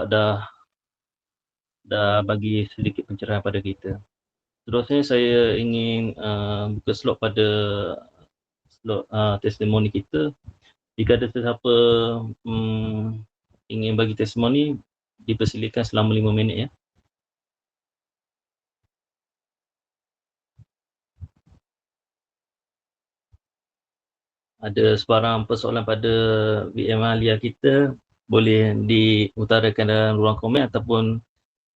dah bagi sedikit pencerahan pada kita. Seterusnya saya ingin buka slot pada slot testimoni kita. Jika ada sesiapa ingin bagi testimoni, dipersilakan selama 5 minit ya. Ada sebarang persoalan pada VM Alia kita, boleh diutarakan dalam ruang komen ataupun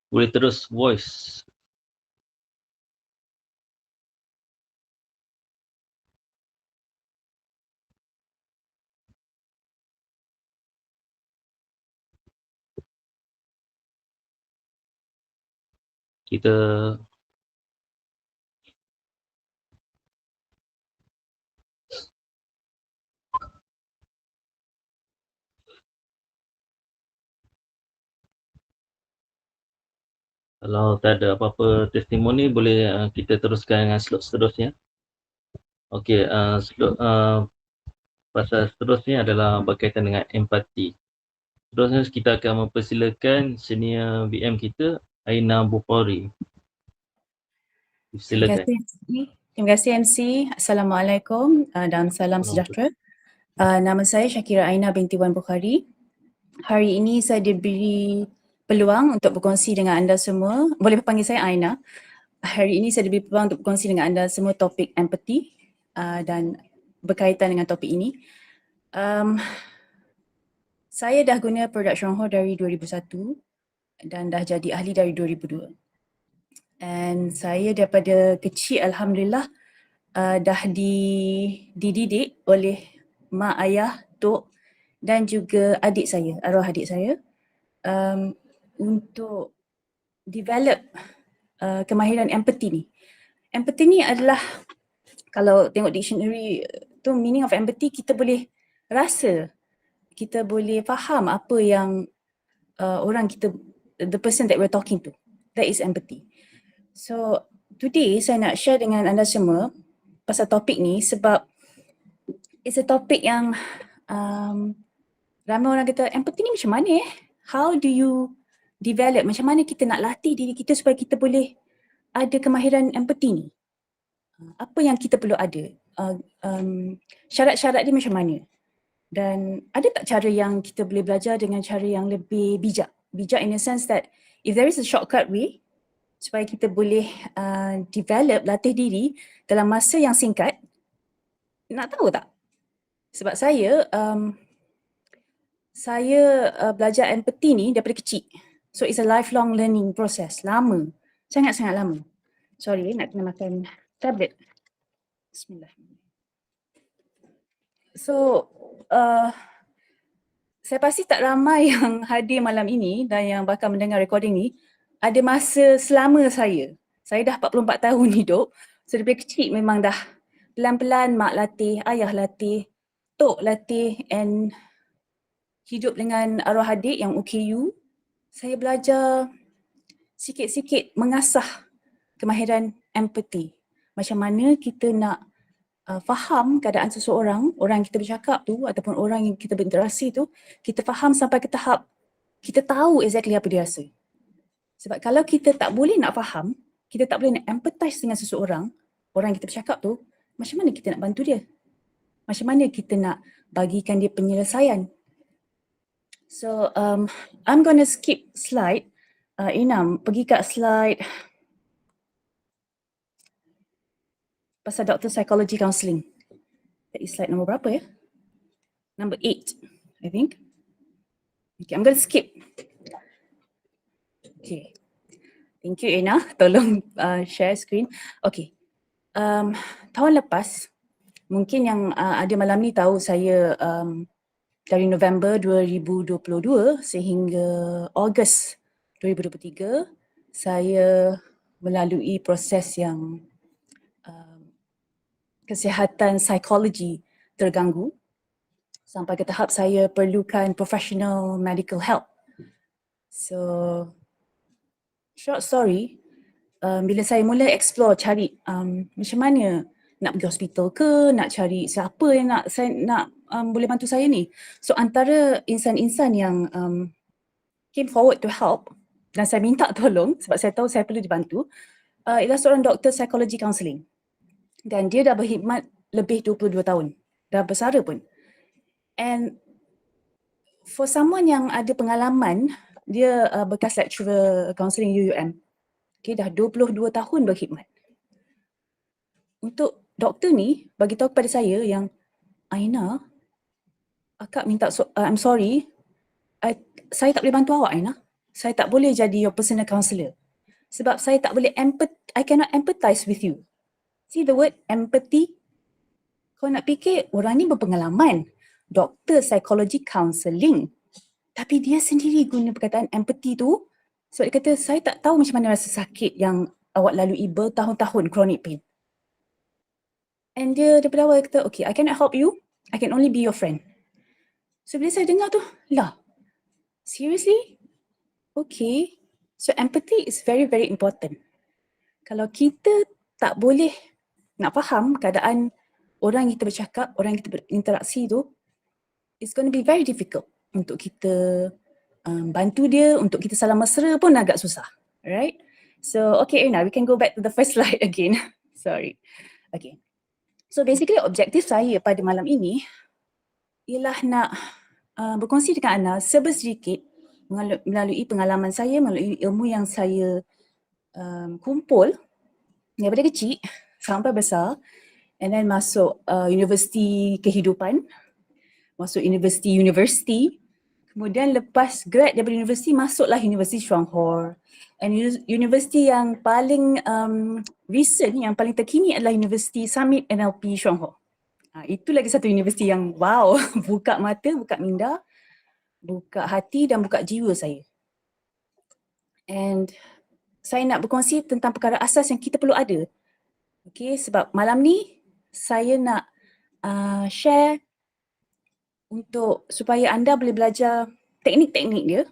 boleh terus voice. Kita kalau tak ada apa-apa testimoni, boleh kita teruskan dengan slot seterusnya. Okey, slot pasal seterusnya adalah berkaitan dengan empati. Seterusnya kita akan mempersilakan senior VM kita, Aina Bukhari. Silakan. Terima kasih MC. Assalamualaikum dan salam sejahtera. Nama saya Syakira Aina binti Wan Bukhari. Hari ini saya diberi peluang untuk berkongsi dengan anda semua. Boleh panggil saya Aina. Hari ini saya diberi peluang untuk berkongsi dengan anda semua topik empathy dan berkaitan dengan topik ini. Saya dah guna produk Shonghor dari 2001 dan dah jadi ahli dari 2002. And saya daripada kecil alhamdulillah dah dididik oleh mak ayah, tok dan juga adik saya, arwah adik saya untuk develop kemahiran empathy ni. Empathy ni adalah, kalau tengok dictionary tu, meaning of empathy, kita boleh rasa, kita boleh faham apa yang orang kita, the person that we're talking to. That is empathy. So today saya nak share dengan anda semua pasal topik ni sebab it's a topik yang ramai orang kata empathy ni macam mana How do you develop, macam mana kita nak latih diri kita supaya kita boleh ada kemahiran empathy ni? Apa yang kita perlu ada? Syarat-syarat dia macam mana? Dan ada tak cara yang kita boleh belajar dengan cara yang lebih bijak? Bijak in the sense that if there is a shortcut way supaya kita boleh develop, latih diri dalam masa yang singkat, nak tahu tak? Sebab saya belajar empathy ni daripada kecil. So it's a lifelong learning process, lama, sangat-sangat lama. Sorry, nak kena makan tablet. Bismillah. So, saya pasti tak ramai yang hadir malam ini dan yang bakal mendengar recording ni ada masa selama saya. Saya dah 44 tahun hidup. So daripada kecil memang dah pelan-pelan mak latih, ayah latih, tok latih and hidup dengan arwah adik yang OKU. Saya belajar sikit-sikit mengasah kemahiran empathy. Macam mana kita nak faham keadaan seseorang, orang yang kita bercakap tu ataupun orang yang kita berinteraksi tu, kita faham sampai ke tahap kita tahu exactly apa dia rasa. Sebab kalau kita tak boleh nak faham, kita tak boleh nak empathize dengan seseorang, orang yang kita bercakap tu, macam mana kita nak bantu dia? Macam mana kita nak bagikan dia penyelesaian? So, I'm gonna skip slide. Inam, pergi kat slide pasal Dr. Psychology Counselling. That is slide nombor berapa ya? Number 8, I think. Okay, I'm gonna skip. Okay. Thank you Ina, tolong share screen. Okay. Tahun lepas, mungkin yang ada malam ni tahu saya dari November 2022 sehingga Ogos 2023, saya melalui proses yang kesihatan psikologi terganggu sampai ke tahap saya perlukan professional medical help. So, short story, bila saya mula explore cari macam mana nak pergi hospital ke, nak cari siapa yang boleh bantu saya ni. So antara insan-insan yang came forward to help dan saya minta tolong sebab saya tahu saya perlu dibantu, ialah seorang doktor psychology counselling. Dan dia dah berkhidmat lebih 22 tahun. Dah bersara pun. And for someone yang ada pengalaman, dia bekas lecturer counselling UUM. Okay, dah 22 tahun berkhidmat. Untuk doktor ni bagi tahu kepada saya yang, Aina, akak minta I'm sorry, saya tak boleh bantu awak, Aina. Saya tak boleh jadi your personal counsellor. Sebab saya tak boleh I cannot empathize with you. See the word empathy? Kau nak fikir orang ni berpengalaman. Doktor psikologi counselling. Tapi dia sendiri guna perkataan empathy tu sebab dia kata, saya tak tahu macam mana rasa sakit yang awak lalui bertahun-tahun chronic pain. And dia daripada awal kata, okay, I cannot help you. I can only be your friend. So bila saya dengar tu, lah, seriously? Okay. So empathy is very, very important. Kalau kita tak boleh nak faham keadaan orang yang kita bercakap, orang yang kita berinteraksi tu, it's going to be very difficult untuk kita bantu dia, untuk kita salam mesra pun agak susah. Alright? So, okay Irna, we can go back to the first slide again. Sorry. Okay. So basically objektif saya pada malam ini ialah nak berkongsi dengan anda sedikit melalui pengalaman saya, melalui ilmu yang saya kumpul daripada kecil sampai besar, and then masuk universiti kehidupan, masuk universiti, kemudian lepas grad daripada universiti masuklah Universiti Chuanghor, and universiti yang paling recent, yang paling terkini adalah Universiti Summit NLP Chuanghor. Itu lagi satu universiti yang wow, buka mata, buka minda, buka hati dan buka jiwa saya. And saya nak berkongsi tentang perkara asas yang kita perlu ada. Okay, sebab malam ni saya nak share untuk supaya anda boleh belajar teknik-teknik dia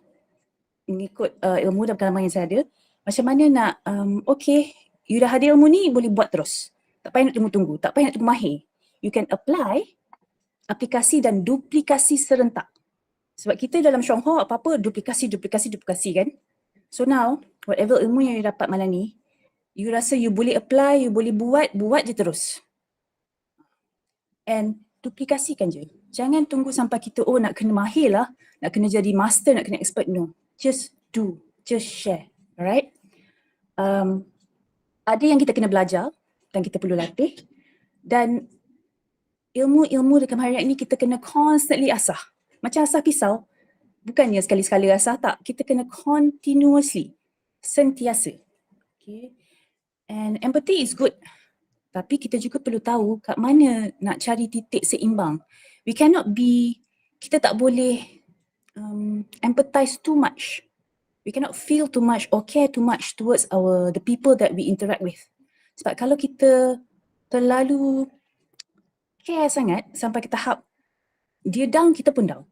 mengikut ilmu dan pengalaman yang saya ada. Macam mana nak, okay, you dah ada ilmu ni, boleh buat terus. Tak payah nak tunggu-tunggu, tak payah nak tunggu mahir. You can apply aplikasi dan duplikasi serentak. Sebab kita dalam Chuanghor apa-apa duplikasi kan. So now, whatever ilmu yang you dapat malam ni, you rasa you boleh apply, you boleh buat je terus. And duplikasikan je. Jangan tunggu sampai kita, nak kena mahir lah, nak kena jadi master, nak kena expert. No, just do, just share. Alright? Ada yang kita kena belajar dan kita perlu latih, dan ilmu-ilmu dalam hari ini kita kena constantly asah. Macam asah pisau, bukannya sekali-sekala asah, tak. Kita kena continuously, sentiasa. Okay. And empathy is good. Tapi kita juga perlu tahu kat mana nak cari titik seimbang. We cannot be, kita tak boleh empathize too much. We cannot feel too much or care too much towards the people that we interact with. Sebab kalau kita terlalu care sangat sampai ke tahap dia down, kita pun down.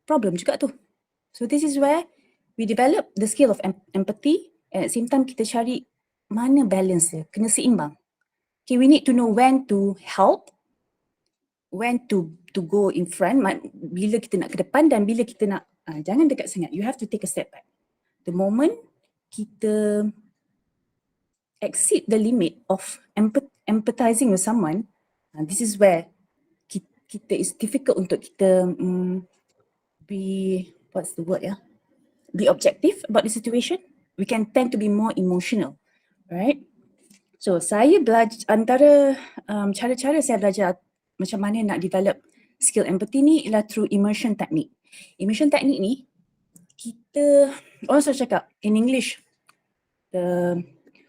Problem juga tu. So this is where we develop the skill of empathy, and at the same time kita cari mana balance dia, kena seimbang. Okay, we need to know when to help, when to go in front, bila kita nak ke depan dan bila kita nak, jangan dekat sangat. You have to take a step back. The moment kita exceed the limit of empathizing with someone, this is where kita is difficult untuk kita be, what's the word, be objective about the situation. We can tend to be more emotional, right? So saya belajar, antara cara-cara saya belajar macam mana nak develop skill empathy ni ialah through immersion technique. Immersion technique ni, kita, orang selalu cakap in English, the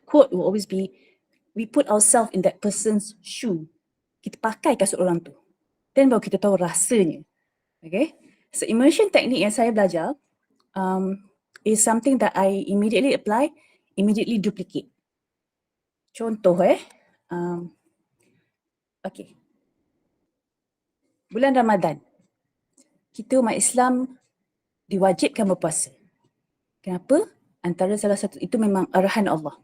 quote will always be, we put ourselves in that person's shoe. Kita pakai kasut orang tu. Then baru kita tahu rasanya. Okay? So immersion technique yang saya belajar is something that I immediately apply, immediately duplicate. Contoh okay. Bulan Ramadan, kita umat Islam diwajibkan berpuasa. Kenapa? Antara salah satu itu memang arahan Allah.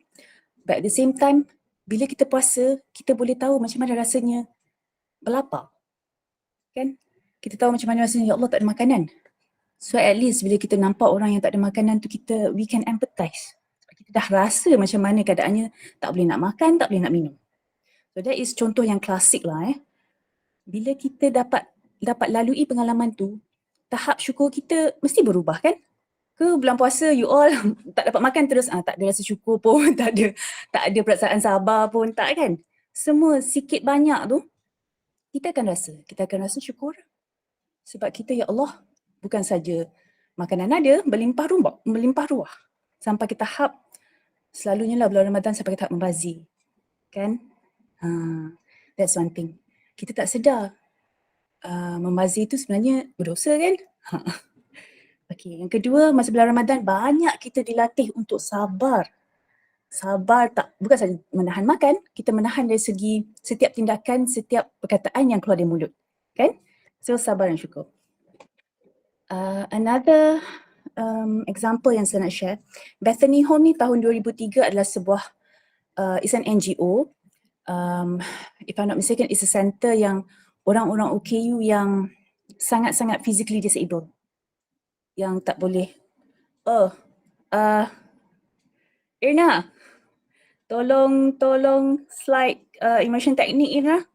But at the same time, bila kita puasa, kita boleh tahu macam mana rasanya berlapar. Kan? Kita tahu macam mana rasanya, ya Allah tak ada makanan. So at least bila kita nampak orang yang tak ada makanan tu, we can empathize. Kita dah rasa macam mana keadaannya, tak boleh nak makan, tak boleh nak minum. So that is contoh yang klasik lah. Bila kita dapat lalui pengalaman tu, tahap syukur kita mesti berubah kan? Ke bulan puasa you all tak dapat makan terus tak ada rasa syukur pun, tak ada perasaan sabar pun, tak kan? Semua sikit banyak tu kita akan rasa syukur sebab kita, ya Allah, bukan saja makanan ada, berlimpah ruah sampai ke tahap selalunya lah bulan Ramadan sampai ke tahap membazir kan. That's one thing. Kita tak sedar membazir tu sebenarnya berdosa kan. Okay, yang kedua, masa bulan Ramadan banyak kita dilatih untuk sabar. Sabar bukan saja menahan makan, kita menahan dari segi setiap tindakan, setiap perkataan yang keluar dari mulut. Kan? So sabar dan syukur. Another example yang saya nak share, Bethany Home ni tahun 2003 adalah sebuah, it's an NGO. If I'm not mistaken, it's a center yang orang-orang OKU yang sangat-sangat physically disabled. Yang tak boleh. Irna, tolong slide immersion technique Irna.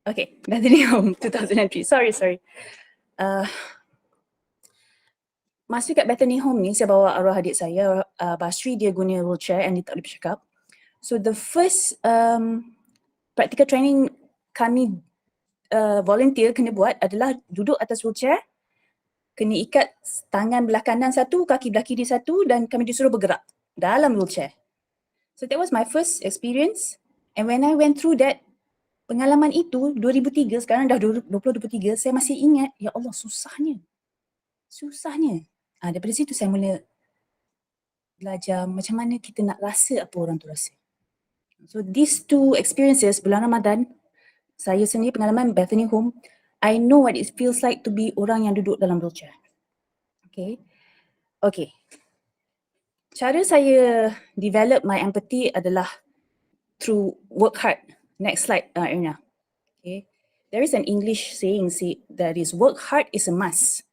Okay, Bethany Home 2003. Sorry. Masa kat Bethany Home ni, saya bawa arwah adik saya, Basri, dia guna wheelchair and dia tak boleh bercakap. So the first practical training kami volunteer kena buat adalah duduk atas wheelchair, kena ikat tangan belah kanan satu, kaki belah kiri satu dan kami disuruh bergerak dalam wheelchair. So that was my first experience, and when I went through that, pengalaman itu 2003, sekarang dah 2023, saya masih ingat, ya Allah, susahnya. Daripada situ saya mula belajar macam mana kita nak rasa apa orang tu rasa. So these two experiences, bulan Ramadan, saya sendiri pengalaman Bethany Home, I know what it feels like to be orang yang duduk dalam wheelchair. Okay. Cara saya develop my empathy adalah through work hard. Next slide, Irna. Okay. There is an English saying that is work hard is a must.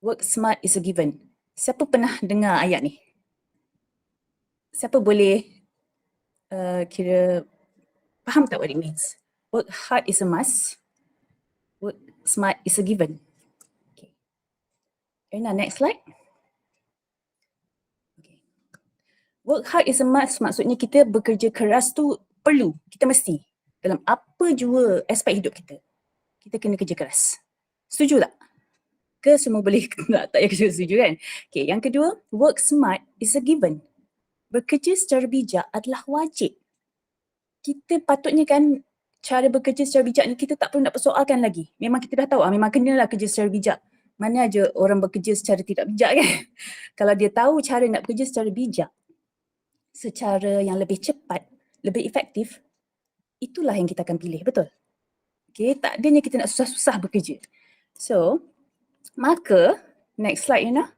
Work smart is a given. Siapa pernah dengar ayat ni? Siapa boleh kira faham tak what it means? Work hard is a must. Work smart is a given. Okay. Irna, next slide. Okay. Work hard is a must maksudnya kita bekerja keras tu perlu, kita mesti. Dalam apa jua aspek hidup kita, kita kena kerja keras. Setuju tak? Ke semua boleh tak payah kerja setuju kan? Okay, yang kedua, work smart is a given. Bekerja secara bijak adalah wajib. Kita patutnya kan cara bekerja secara bijak ni kita tak perlu nak persoalkan lagi. Memang kita dah tahu, memang kenalah kerja secara bijak. Mana aja orang bekerja secara tidak bijak kan? Kalau dia tahu cara nak bekerja secara bijak, secara yang lebih cepat, lebih efektif, itulah yang kita akan pilih, betul? Okay, tak adanya kita nak susah-susah bekerja. So, maka, next slide Yana.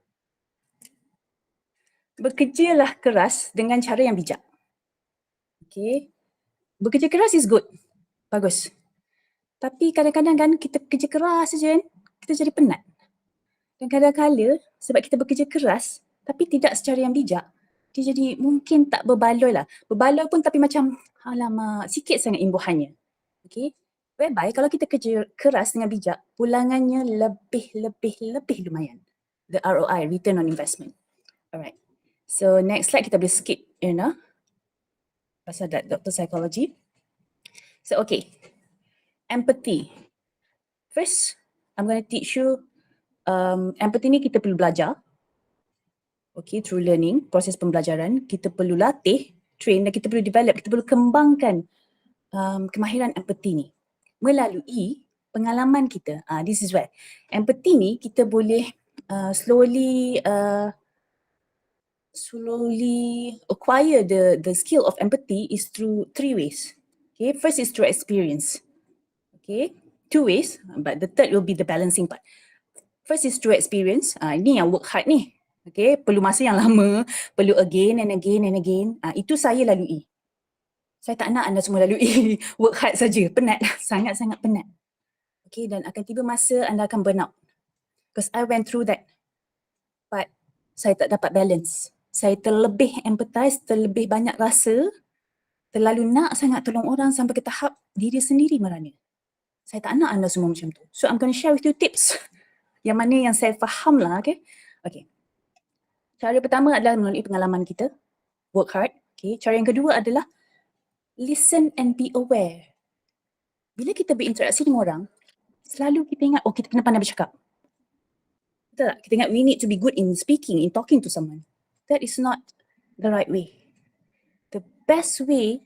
Bekerjalah keras dengan cara yang bijak. Okay. Bekerja keras is good. Bagus. Tapi kadang-kadang kan kita kerja keras saja kan, kita jadi penat. Dan kadang-kadang sebab kita bekerja keras tapi tidak secara yang bijak, dia jadi mungkin tak berbaloi lah. Berbaloi pun tapi macam alamak, sikit sangat imbuhannya. Okay. Whereby kalau kita kerja keras dengan bijak, pulangannya lebih lumayan. The ROI, return on investment. Alright. So next slide kita boleh skip Irna. Pasal Dr. Psychology. So okay. Empathy. First, I'm going to teach you empathy ni kita perlu belajar. Okay, through learning, proses pembelajaran. Kita perlu latih, train dan kita perlu develop, kita perlu kembangkan kemahiran empathy ni melalui pengalaman kita. This is where empathy ni kita boleh slowly acquire the skill of empathy is through 3 ways. Okay, first is through experience. Okay, 2 ways, but the third will be the balancing part. First is through experience. Ini yang work hard ni. Okay, perlu masa yang lama, perlu again and again and again. Itu saya lalui. Saya tak nak anda semua lalui work hard saja. Penat, sangat-sangat penat. Okay, dan akan tiba masa anda akan burn out. Because I went through that. But saya tak dapat balance. Saya terlebih empathize, terlebih banyak rasa, terlalu nak sangat tolong orang sampai ke tahap diri sendiri merana. Saya tak nak anda semua macam tu. So I'm going to share with you tips. Yang mana yang saya faham lah, okay? Okay. Cara pertama adalah melalui pengalaman kita. Work hard. Okay. Cara yang kedua adalah listen and be aware. Bila kita berinteraksi dengan orang, selalu kita ingat, oh kita kena pandai bercakap. Betul tak? Kita ingat we need to be good in speaking, in talking to someone. That is not the right way. The best way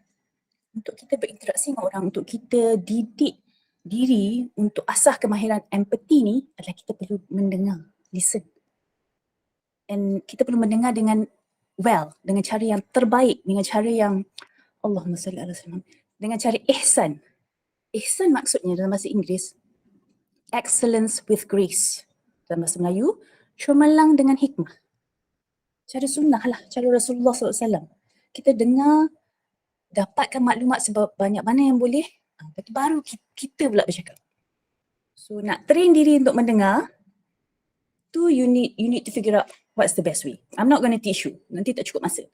untuk kita berinteraksi dengan orang, untuk kita didik diri untuk asah kemahiran empathy ni adalah kita perlu mendengar, listen. And kita perlu mendengar dengan dengan cara yang terbaik, dengan cara yang Allahumma salli ala sayyidina, dengan cara ihsan. Ihsan maksudnya dalam bahasa Inggeris excellence with grace. Dalam bahasa Melayu, cemerlang dengan hikmah. Cara sunnah lah, cara Rasulullah SAW. Kita dengar, dapatkan maklumat sebab banyak mana yang boleh, lepas tu baru kita pula bercakap. So nak train diri untuk mendengar, tu you need to figure out what's the best way. I'm not going to teach you, nanti tak cukup masa.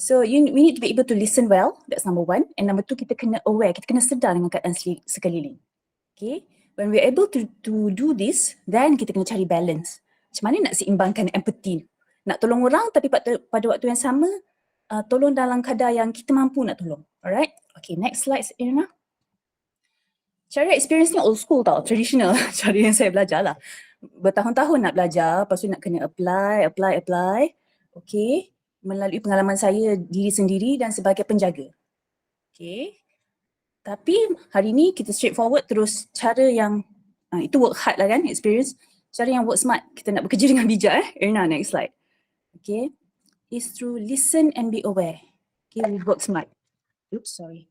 So we need to be able to listen well, that's number one. And number two, kita kena aware, kita kena sedar dengan keadaan sekeliling. Okay, when we're able to do this, then kita kena cari balance. Macam mana nak seimbangkan empathy? Nak tolong orang tapi pada waktu yang sama, tolong dalam kadar yang kita mampu nak tolong. Alright, okay, next slide Irna. Cara experience ni old school tau, traditional. Cara yang saya belajar lah. Bertahun-tahun nak belajar, lepas tu nak kena apply. Okay, melalui pengalaman saya diri sendiri dan sebagai penjaga. Okay, tapi hari ni kita straightforward terus cara yang, itu work hard lah kan, experience. Cara yang work smart, kita nak bekerja dengan bijak Irna, next slide. Okay, is through listen and be aware. Okay, we work smart. Oops, sorry.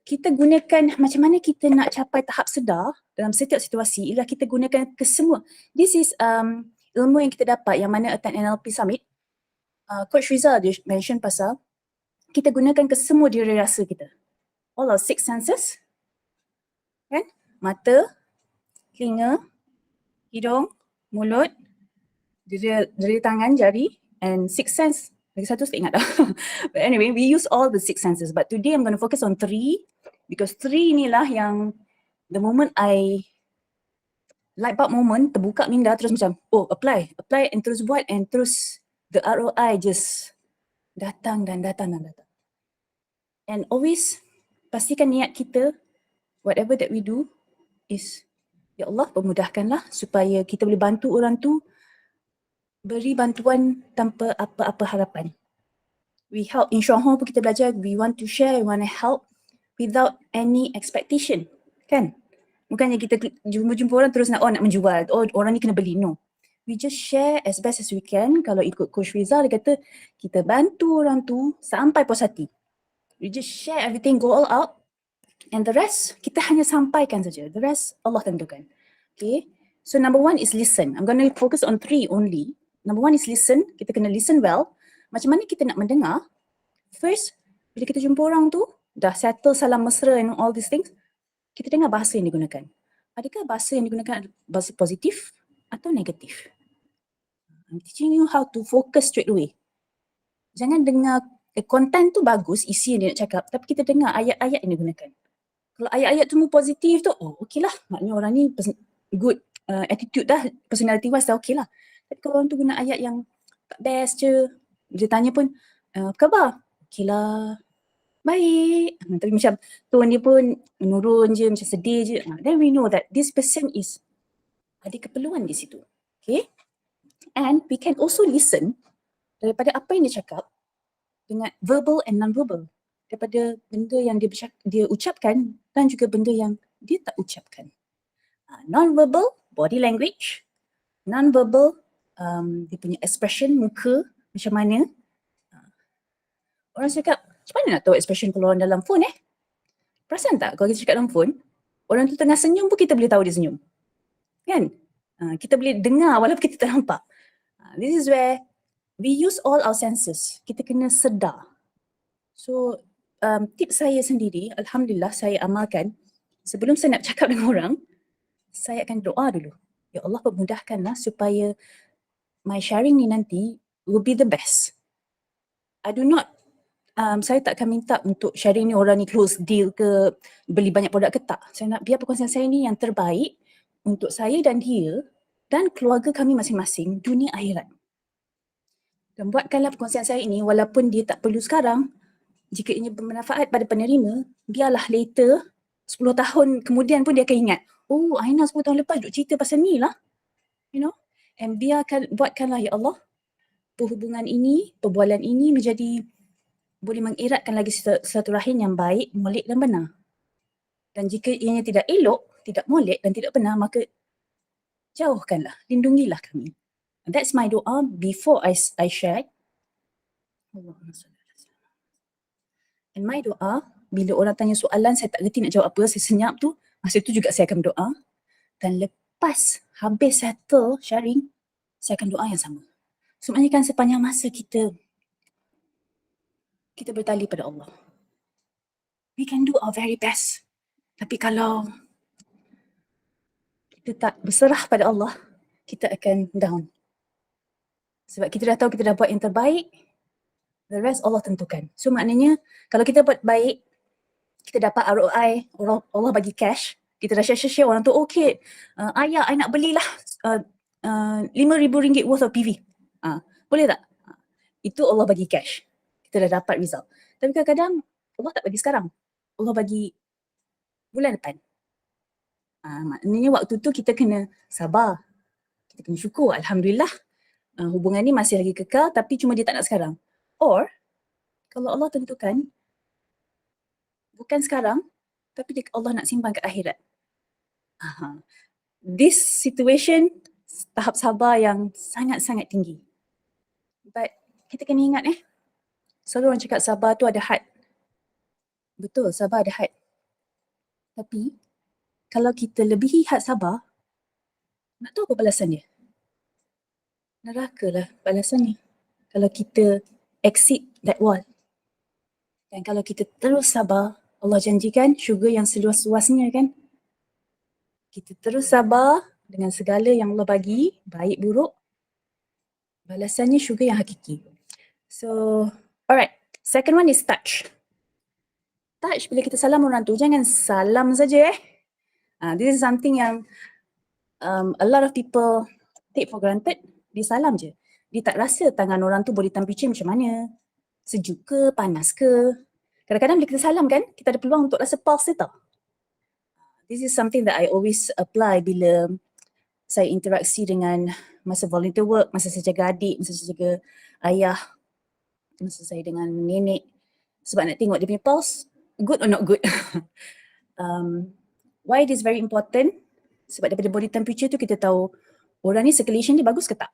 Kita gunakan macam mana kita nak capai tahap sedar dalam setiap situasi ialah kita gunakan kesemua. This is ilmu yang kita dapat yang mana attend NLP Summit. Coach Rizal dia mention pasal kita gunakan kesemua diri rasa kita. All our six senses. Kan? Mata, telinga, hidung, mulut, jari tangan, jari, and six sense. Lagi satu saya ingat dah. But anyway, we use all the six senses. But today I'm going to focus on three. Because three inilah yang the moment I light bulb moment, terbuka minda terus macam, oh apply and terus buat and terus the ROI just datang. And always pastikan niat kita, whatever that we do is, ya Allah permudahkanlah supaya kita boleh bantu orang tu, beri bantuan tanpa apa-apa harapan. We help, in Shanghai pun kita belajar, we want to share, we want to help without any expectation, kan? Bukannya kita jumpa orang terus nak menjual, orang ni kena beli, no. We just share as best as we can. Kalau ikut Coach Rizal, dia kata kita bantu orang tu sampai puas hati. We just share everything, go all out, and the rest kita hanya sampaikan saja. The rest Allah tentukan. Okay, so number one is listen. I'm going to focus on three only. Number one is listen. Kita kena listen well. Macam mana kita nak mendengar? First, bila kita jumpa orang tu, dah settle salam mesra and all these things, kita dengar bahasa yang digunakan. Adakah bahasa yang digunakan bahasa positif atau negatif? I'm teaching you how to focus straight away. Jangan dengar content tu bagus, isi yang dia nak cakap, tapi kita dengar ayat-ayat yang digunakan. Kalau ayat-ayat tu positif tu, okey lah, maknanya orang ni good attitude dah, personality wise dah okey lah. Tapi kalau orang tu guna ayat yang tak best je, dia tanya pun, apa khabar? Okey lah, baik. Tapi macam tone dia pun menurun je, macam sedih je. Then we know that this person is ada keperluan di situ. Okay. And we can also listen daripada apa yang dia cakap dengan verbal and non-verbal. Daripada benda yang dia ucapkan dan juga benda yang dia tak ucapkan. Non-verbal, body language. Non-verbal, dia punya expression muka macam mana. Orang cakap, macam mana nak tahu expression keluar dalam phone Perasan tak kalau kita cakap dalam phone, orang tu tengah senyum pun kita boleh tahu dia senyum. Kan? Kita boleh dengar walaupun kita tak nampak. This is where we use all our senses. Kita kena sedar. So, tips saya sendiri, Alhamdulillah saya amalkan. Sebelum saya nak cakap dengan orang, saya akan doa dulu. Ya Allah, permudahkanlah supaya my sharing ni nanti will be the best. I do not, saya tak akan minta untuk sharing ni orang ni close deal ke, beli banyak produk ke, tak. Saya nak biar perkongsian saya ni yang terbaik untuk saya dan dia dan keluarga kami masing-masing, dunia akhirat. Dan buatkanlah perkongsian saya ini walaupun dia tak perlu sekarang, jika ia bermanfaat pada penerima, biarlah later 10 tahun kemudian pun dia akan ingat, oh Aina 10 tahun lepas duk cerita pasal ni lah. You know, and buatkanlah ya Allah perhubungan ini, perbualan ini menjadi boleh mengeratkan lagi satu rahim yang baik, molek dan benar. Dan jika ianya tidak elok, tidak molek dan tidak benar, maka jauhkanlah, lindungilah kami. And that's my doa before I share. And my doa, bila orang tanya soalan saya tak reti nak jawab apa, saya senyap tu, masa tu juga saya akan berdoa. Dan lepas habis settle sharing, saya akan doa yang sama. Sebenarnya kan sepanjang masa kita bertali pada Allah. We can do our very best. Tapi kalau kita tak berserah pada Allah, kita akan down. Sebab kita dah tahu kita dah buat yang terbaik, the rest Allah tentukan. So maknanya kalau kita buat baik, kita dapat ROI, Allah bagi cash, kita dah share orang tu, okay, ayah, I nak belilah RM5,000 worth of PV. Boleh tak? Itu Allah bagi cash. Kita dah dapat result. Tapi kadang-kadang Allah tak bagi sekarang. Allah bagi bulan depan. Maknanya waktu tu kita kena sabar. Kita kena syukur. Alhamdulillah. Hubungan ni masih lagi kekal tapi cuma dia tak nak sekarang. Or, kalau Allah tentukan bukan sekarang tapi Allah nak simpan ke akhirat. This situation tahap sabar yang sangat-sangat tinggi. But kita kena ingat selalu orang cakap sabar tu ada had. Betul, sabar ada had. Tapi kalau kita lebihi had sabar, nak tahu apa balasan dia? Neraka lah balasannya. Kalau kita exceed that wall. Dan kalau kita terus sabar, Allah janjikan syurga yang seluas-luasnya kan. Kita terus sabar dengan segala yang Allah bagi, baik buruk, balasannya syurga yang hakiki. So, alright. Second one is touch. Touch, bila kita salam orang tu, jangan salam saja This is something yang a lot of people take for granted. Dia salam je. Dia tak rasa tangan orang tu body temperature macam mana. Sejuk ke, panas ke. Kadang-kadang bila kita salam kan, kita ada peluang untuk rasa pulse dia tau. This is something that I always apply bila saya interaksi dengan masa volunteer work, masa saya jaga adik, masa saya jaga ayah, masa saya dengan nenek. Sebab nak tengok dia punya pulse, good or not good. Why it is very important? Sebab daripada body temperature tu kita tahu orang ni circulation dia bagus ke tak.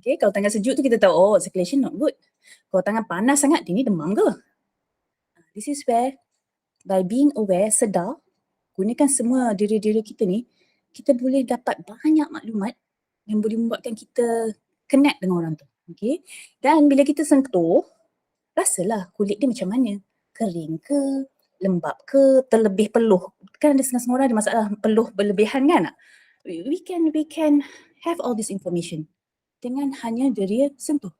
Okay, kalau tangan sejuk tu kita tahu, oh circulation not good. Kalau tangan panas sangat, dia ni demam ke? This is where by being aware, sedar, gunakan semua diri-diri kita ni, kita boleh dapat banyak maklumat yang boleh membuatkan kita connect dengan orang tu. Okay? Dan bila kita sentuh, rasalah kulit dia macam mana. Kering ke, lembap ke, terlebih peluh. Kan ada setengah orang ada masalah peluh berlebihan kan? We can have all this information dengan hanya dia sentuh.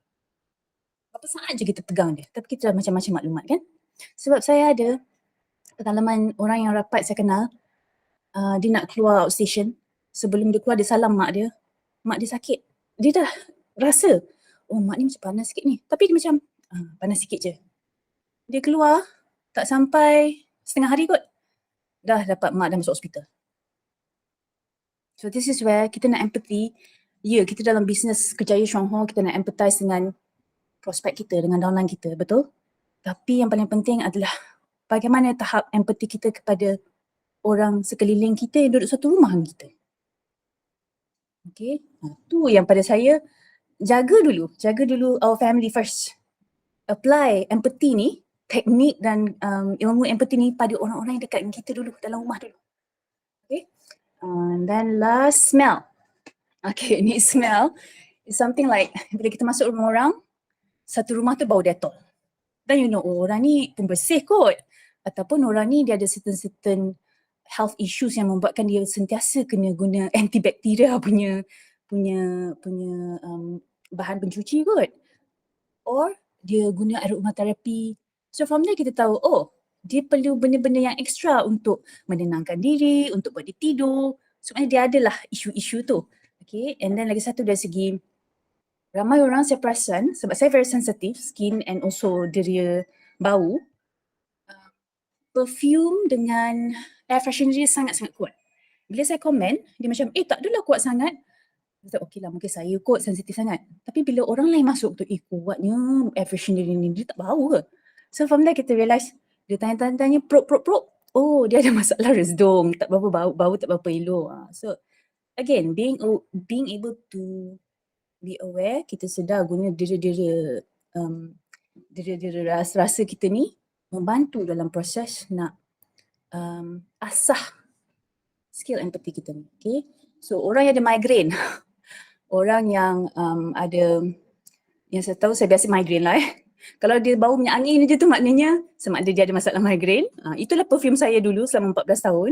Berapa saat je kita pegang dia, tapi kita dah macam-macam maklumat kan? Sebab saya ada pengalaman orang yang rapat saya kenal, dia nak keluar outstation, sebelum dia keluar dia salam mak dia sakit. Dia dah rasa, oh mak ni macam panas sikit ni. Tapi dia macam, panas sikit je. Dia keluar, tak sampai setengah hari kot, dah dapat mak dah masuk hospital. So this is where kita nak empathy. Ya, kita dalam bisnes Kerjaya Syonghua, kita nak empathize dengan prospek kita, dengan downline kita, betul? Tapi yang paling penting adalah bagaimana tahap empathy kita kepada orang sekeliling kita yang duduk satu rumah dengan kita. Okay, tu yang pada saya, jaga dulu our family first. Apply empathy ni, teknik dan ilmu empathy ni pada orang-orang yang dekat dengan kita dulu, dalam rumah dulu. Okay, then last, smell. Okay, ni smell is something like bila kita masuk rumah orang, satu rumah tu bau Dettol. Dan you know, oh, orang ni pembersih kot. Ataupun orang ni dia ada certain health issues yang membuatkan dia sentiasa kena guna antibakteria punya bahan pencuci kot. Or dia guna aromaterapi. So from there kita tahu, oh dia perlu benda-benda yang ekstra untuk menenangkan diri, untuk buat dia tidur. Sebenarnya dia adalah isu-isu tu. Okay, and then lagi satu dari segi ramai orang saya perasan, sebab saya very sensitive skin and also deria bau, perfume dengan air freshener dia sangat-sangat kuat. Bila saya komen, dia macam, tak adalah kuat sangat. Saya okey lah, mungkin saya kot sensitif sangat. Tapi bila orang lain masuk tu, kuatnya air freshener ni, dia tak bau ke? So from there kita realise, dia tanya-tanya, prop. Oh, dia ada masalah resdung, tak berapa bau tak berapa elok. So again, being able to be aware, kita sedar guna diri-diri rasa kita ni membantu dalam proses nak asah skill empathy kita ni. Okay? So orang yang ada migraine, orang yang ada, yang saya tahu saya biasa migraine lah Kalau dia bau minyak angin je tu maknanya sama ada dia ada masalah migraine. Itulah perfume saya dulu selama 14 tahun.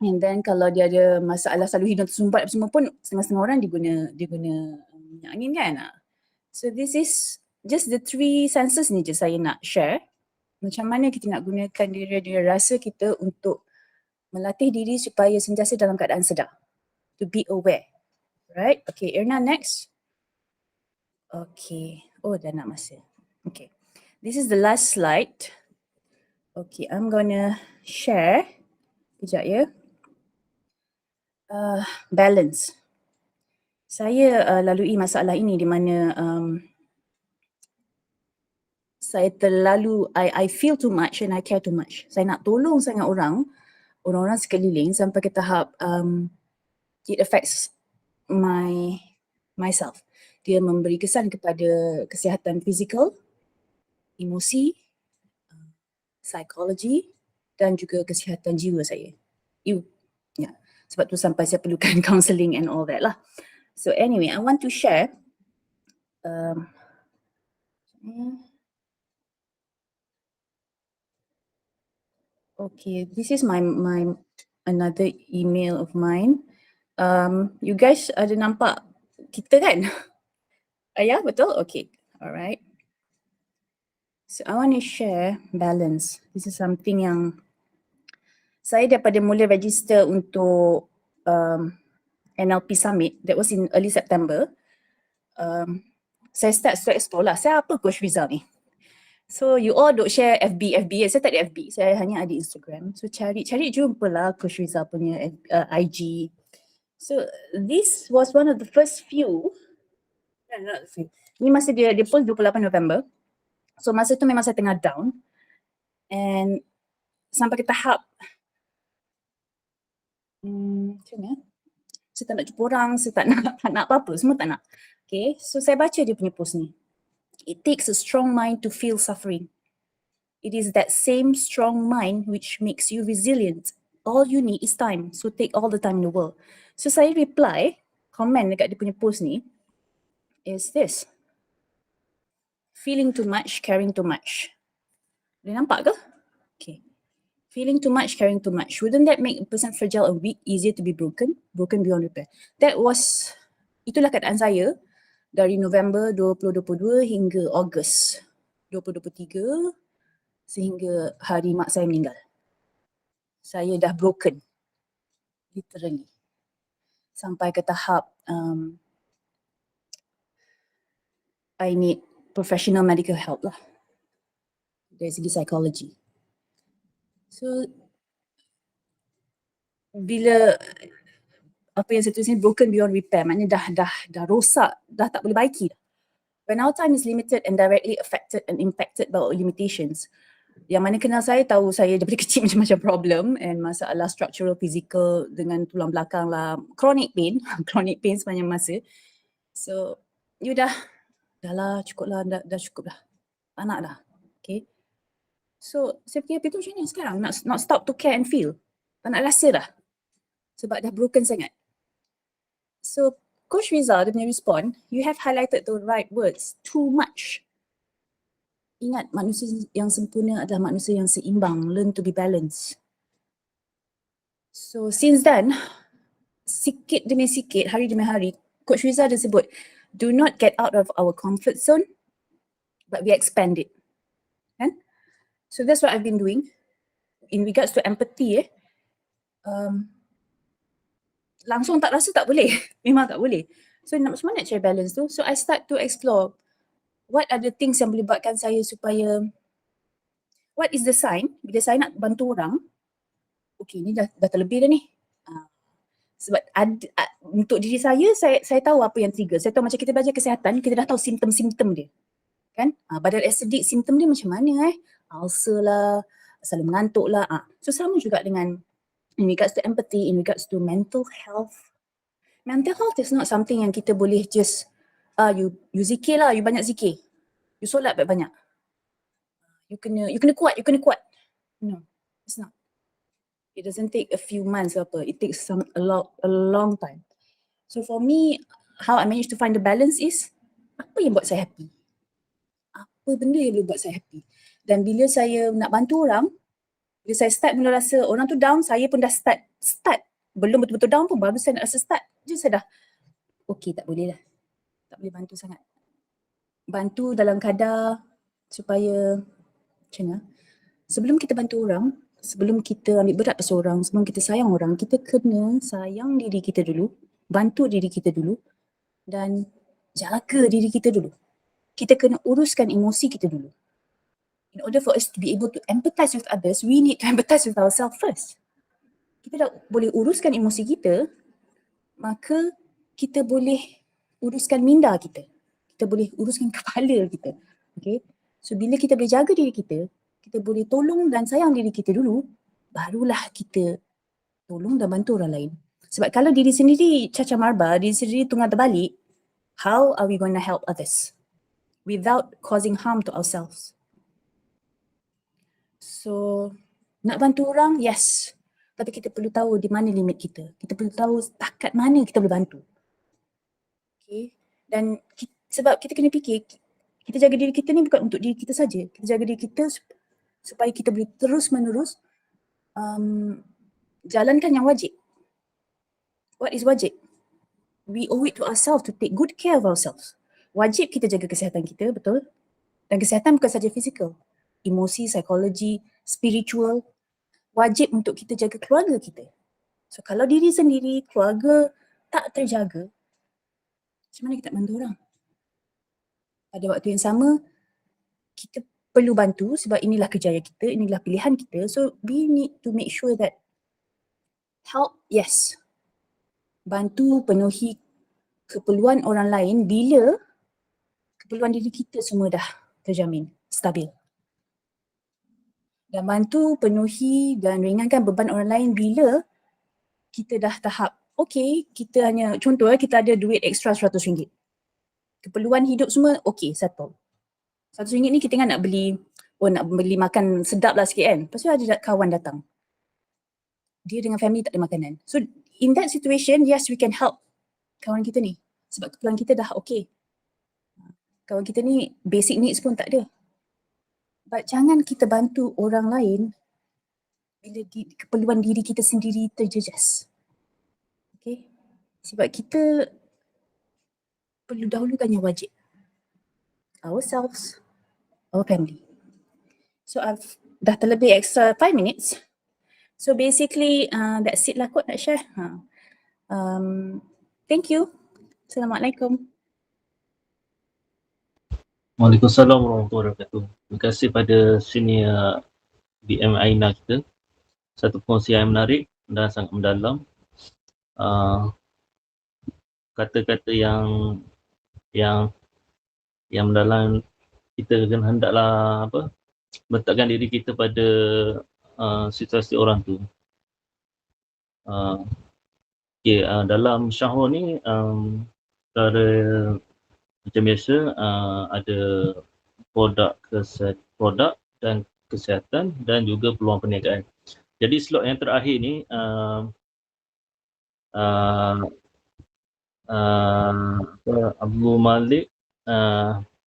And then kalau dia ada masalah salu hidung tersumbat semua pun setengah-setengah orang dia guna minyak angin kan. So this is just the 3 senses ni je saya nak share. Macam mana kita nak gunakan diri rasa kita untuk melatih diri supaya sentiasa dalam keadaan sedar. To be aware. Right? Okay, Irna next. Okay. Oh, dah nak masa. Okay. This is the last slide. Okay, I'm gonna share. Kejap ya. Balance. Saya lalui masalah ini di mana saya terlalu, I feel too much and I care too much. Saya nak tolong sangat orang-orang sekeliling sampai ke tahap it affects myself. Dia memberi kesan kepada kesihatan fizikal, emosi, psikologi dan juga kesihatan jiwa saya. Sebab tu sampai saya perlukan counselling and all that lah. So anyway, I want to share okay, this is my another email of mine. You guys ada nampak kita kan? Ya, betul? Okay, alright. So I want to share balance. This is something yang saya daripada mula register untuk NLP Summit, that was in early September. Saya start explore lah, saya apa Coach Rizal ni? So you all don't share FB, saya tak ada FB, saya hanya ada Instagram. So cari jumpalah Coach Rizal punya IG. So this was one of the first few, ni masa dia post 28 November. So masa tu memang saya tengah down. And sampai ke tahap macam mana? Saya tak nak jumpa orang, saya tak nak apa-apa, semua tak nak. Okay, so saya baca dia punya post ni. It takes a strong mind to feel suffering. It is that same strong mind which makes you resilient. All you need is time, so take all the time in the world. So saya reply, comment dekat dia punya post ni, is this. Feeling too much, caring too much. Boleh nampak ke? Okay. Feeling too much, caring too much. Wouldn't that make a person fragile and weak, easier to be broken beyond repair? Itulah keadaan saya dari November 2022 hingga Ogos 2023 sehingga hari mak saya meninggal. Saya dah broken. Literally. Sampai ke tahap I need professional medical help lah. Dari segi psikologi. So, bila apa yang saya tulis ni broken beyond repair, maknanya dah rosak, dah tak boleh baiki dah. When our time is limited and directly affected and impacted by our limitations, yang mana kenal saya tahu saya daripada kecil macam-macam problem and masalah structural, physical dengan tulang belakang lah, chronic pain sepanjang masa. So, you dah lah, cukup lah, dah cukup lah. Tak nak dah. Okay. So, saya fikir itu macam ni sekarang. Nak stop to care and feel. Tak nak rasa dah. Sebab dah broken sangat. So, Coach Rizal, dia punya respond, you have highlighted the right words. Too much. Ingat, manusia yang sempurna adalah manusia yang seimbang. Learn to be balanced. So since then, sikit demi sikit, hari demi hari, Coach Riza ada sebut, do not get out of our comfort zone, but we expand it. Kan? So that's what I've been doing. In regards to empathy, langsung tak rasa tak boleh. Memang tak boleh. So macam mana nak cari balance tu? So I start to explore what are the things yang boleh buatkan saya supaya, what is the sign bila saya nak bantu orang, okay ni dah terlebih dah ni. Sebab untuk diri saya tahu apa yang trigger. Saya tahu macam kita belajar kesihatan, kita dah tahu simptom-simptom dia. Kan? Badan acidic, simptom dia macam mana ulcer lah, selalu mengantuk lah. So sama juga dengan in regards to empathy, in regards to mental health. Mental health is not something yang kita boleh just you zikir lah, you banyak zikir. You solat banyak-banyak. You kena kuat. No, it's not. It doesn't take a few months apa. It takes a long time. So for me, how I managed to find the balance is, apa yang buat saya happy? Apa benda yang boleh buat saya happy? Dan bila saya nak bantu orang, bila saya start mula rasa orang tu down, saya pun dah start. Belum betul-betul down pun, baru saya nak rasa start je saya dah, okay tak boleh lah. Tak boleh bantu sangat. Bantu dalam kadar supaya, macam mana? Sebelum kita bantu orang, sebelum kita ambil berat pasal orang, sebelum kita sayang orang, kita kena sayang diri kita dulu, bantu diri kita dulu, dan jaga diri kita dulu. Kita kena uruskan emosi kita dulu. In order for us to be able to empathize with others, we need to empathize with ourselves first. Kita dah boleh uruskan emosi kita, maka kita boleh uruskan minda kita. Kita boleh uruskan kepala kita. Okay? So bila kita boleh jaga diri kita boleh tolong dan sayang diri kita dulu, barulah kita tolong dan bantu orang lain. Sebab kalau diri sendiri cacar marba, diri sendiri tunggang terbalik, how are we going to help others without causing harm to ourselves? So, nak bantu orang, yes. Tapi kita perlu tahu di mana limit kita. Kita perlu tahu takat mana kita boleh bantu. Okay. Dan sebab kita kena fikir, kita jaga diri kita ni bukan untuk diri kita saja. Kita jaga diri kita supaya kita boleh terus-menerus jalankan yang wajib. What is wajib? We owe it to ourselves to take good care of ourselves. Wajib kita jaga kesihatan kita, betul? Dan kesihatan bukan saja fizikal. Emosi, psikologi, spiritual. Wajib untuk kita jaga keluarga kita. So kalau diri sendiri, keluarga tak terjaga, macam mana kita bantu orang? Pada waktu yang sama, kita perlu bantu sebab inilah kerjaya kita, inilah pilihan kita. So we need to make sure that help, yes. Bantu penuhi keperluan orang lain bila keperluan diri kita semua dah terjamin, stabil. Dan bantu penuhi dan ringankan beban orang lain bila kita dah tahap, okay, kita hanya, contoh kita ada duit ekstra RM100. Keperluan hidup semua, okay, settle. RM100 ni kita ingat nak beli makan sedap lah sikit kan. Lepas tu ada kawan datang. Dia dengan family tak ada makanan. So in that situation, yes, we can help kawan kita ni. Sebab keperluan kita dah okay. Kawan kita ni basic needs pun tak ada. But jangan kita bantu orang lain bila keperluan diri kita sendiri terjejas. Okay. Sebab kita perlu dahulukan yang wajib. Ourselves, our family. So I've dah terlebih extra 5 minutes. So basically that's it lah kot nak share. Thank you. Assalamualaikum. Waalaikumsalam warahmatullahi wabarakatuh. Terima kasih pada senior BM Aina kita. Satu perkongsian yang menarik dan sangat mendalam. Kata-kata yang mendalam, kita kena hendaklah letakkan diri kita pada situasi orang tu. Dalam Syahor ni secara macam biasa ada produk dan kesihatan dan juga peluang perniagaan. Jadi slot yang terakhir ni Abdul Malik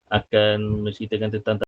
akan menceritakan tentang